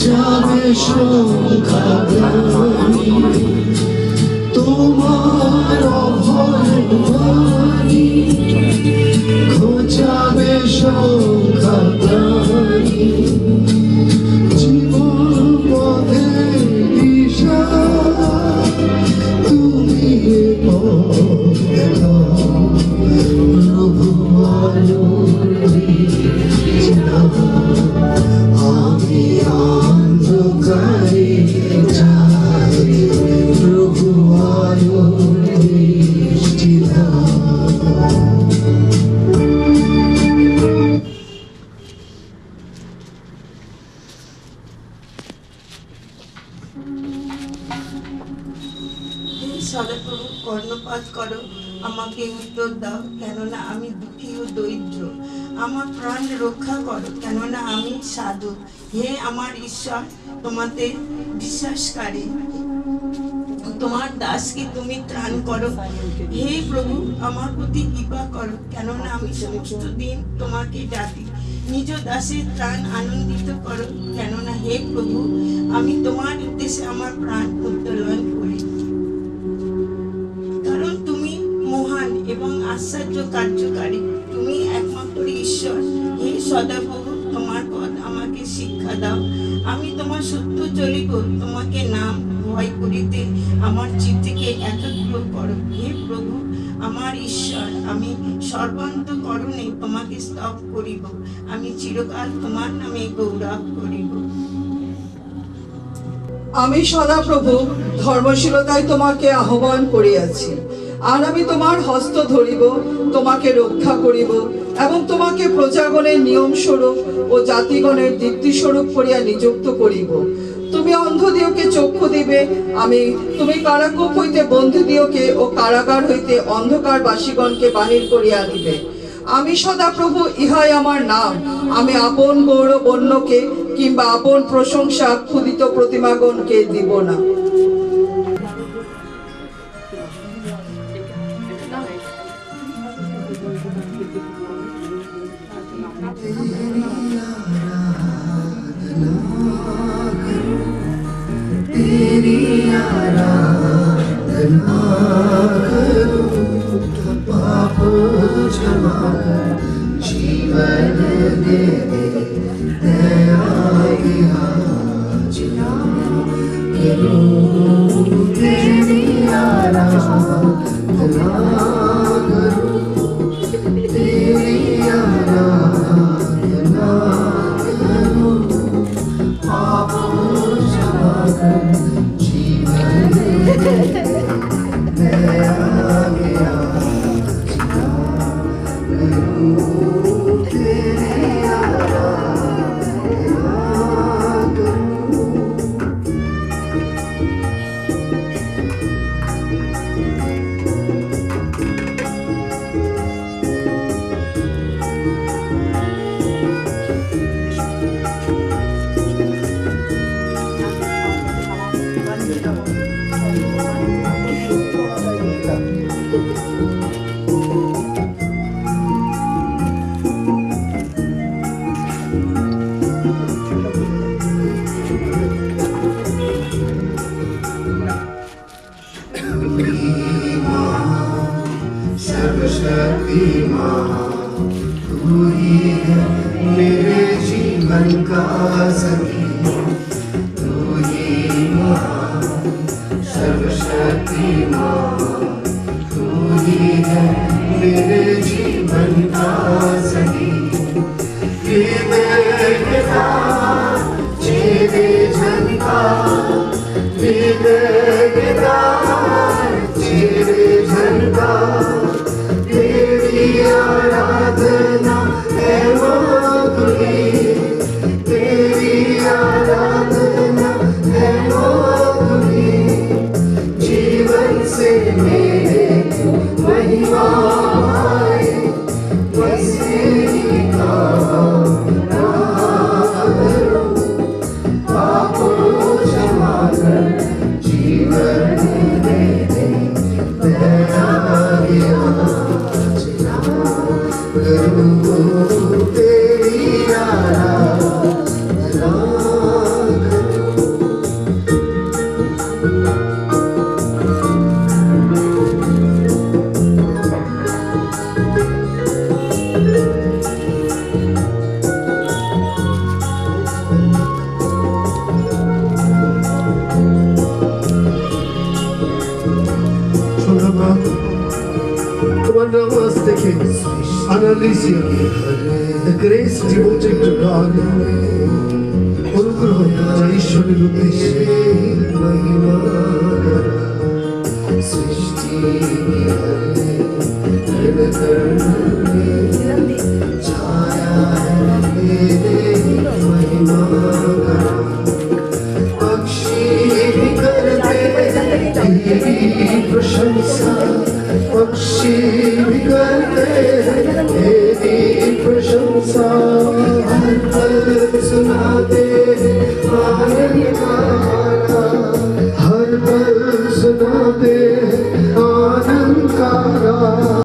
যাবে সংখ্যাদানি তোমার অভয়বাণী খোঁজাবে সংখ্যাদানি জীবন পথে দিশা তুমি পথ দেখাও প্রভু আমি অন্ধকারে যাই প্রভু আলোর দৃষ্টি দাও। সদাপ্রভু কর্ণপাত করো, আমাকে উত্তর দাও, কেননা আমি দুঃখী ও দরিদ্র। আমার প্রাণ রক্ষা করো, কেননা আমি সাধু। হে আমার ঈশ্বর, তোমাতে বিশ্বাসকারী তোমার দাসকে তুমি ত্রাণ করো। হে প্রভু, আমার প্রতি কৃপা করো, কেননা আমি সমস্ত দিন তোমাকে ডাকি। নিজ দাসের ত্রাণ আনন্দিত করো, কেননা হে প্রভু, আমি তোমার উদ্দেশ্যে আমার প্রাণ উত্তোলন করি। কারণ তুমি মহান এবং আশ্চর্য কার্যকারী, তুমি একমাত্র ঈশ্বর। হে সদাপ্রভু, তোমার পথ আমাকে শিক্ষা দাও। আমি তোমার সত্য চলিব, তোমাকে নাম ভয় করিতে আমার চিত্তকে একাগ্র করো। হে প্রভু আমার ঈশ্বর, আমি সর্বান্তঃকরণে তোমাকে স্তব করিব। আমি চিরকাল তোমার নামে গৌরব করিব। আমি সদাপ্রভু ধর্মশীলতায় তোমাকে আহ্বান করিয়াছি, আর আমি তোমার হস্ত ধরিব, তোমাকে রক্ষা করিব এবং তোমাকে প্রজাগণের নিয়ম স্বরূপ ও জাতিগণের দীপ্তিস্বরূপ করিয়া নিযুক্ত করিব। তুমি অন্ধদিওকে চক্ষু দিবে, তুমি কারাকূপ হইতে বন্ধুদিওকে ও কারাগার হইতে অন্ধকার বাসীগণকে বাহির করিয়া আনিবে। আমি সদাপ্রভু, ইহাই আমার নাম। আমি আপন গৌরব অন্যকে কিংবা আপন প্রশংসা ক্ষুদিত প্রতিমাগণকে দিব না। तेरी आराधना करूं, पाप क्षमा कर जीवन दे दे, दया याचना करूं। तेरी आराधना करूं, तेरी आराधना करूं, पाप क्षमा कर जीवन दे दया याचना करूं। तेरी आराधना करूं। सर्वशक्तिमान तू ही है मेरे जीवन का सखी, तू ही महान सर्वशक्तिमान तू ही है मेरे जीवन का सखी। विवेकता चेरे झनका, विवेकता चेरे झनका, तेरी आराधना है माधुरी, तेरी आराधना है माधुरी। जीवन से मेरे महिमा आए, बस तेरी कामना करूं, पापों क्षमा कर ecclesia, the grace devoted to God, অনুগ্রহ যা ঈশ্বরের উদ্দেশ্যে সৃষ্টি